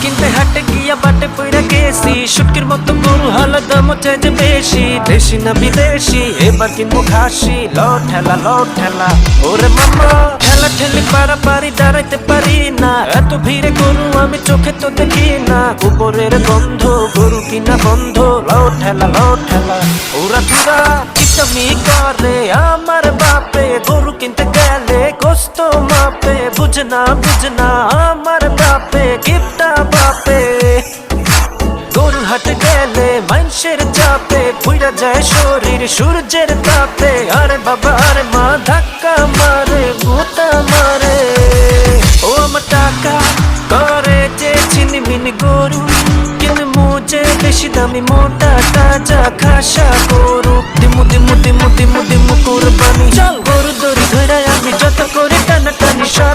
কিনতে হাটে গিয়া বাটে পইরা গেছি শুটকির মতো গরু হলো দাম হচ্ছে যে বেশি দেশি না বিদেশি এবার কিনবো খাসি লো ঠেলা ওরে মামা ঠেলা ঠেলি পারাপারি দাঁড়াইতে পারি না এত ভিড়ে গরু আমি চোখে তো দেখি না গোবরের গন্ধ গরু কিনা বন্ধ লো ঠেলা ওরা ধুরা কিতামি করে আমার বাপে গরু কিনতে গেলে কষ্ট মাপে বুঝনা আমার বাপে গিফটা বাপে গরুর হাটে গেলে মানুষের চাপে পুইরা যায় শরীর সূর্যের তাপে আরে বাবা আরে মা ধাক্কা মারে গোতা মারে ও আমার টাকা করে যে ছিনিমিনি গরু কিনে মুজে বেশি দামি মোটা তাজা খাসা গরু দিমু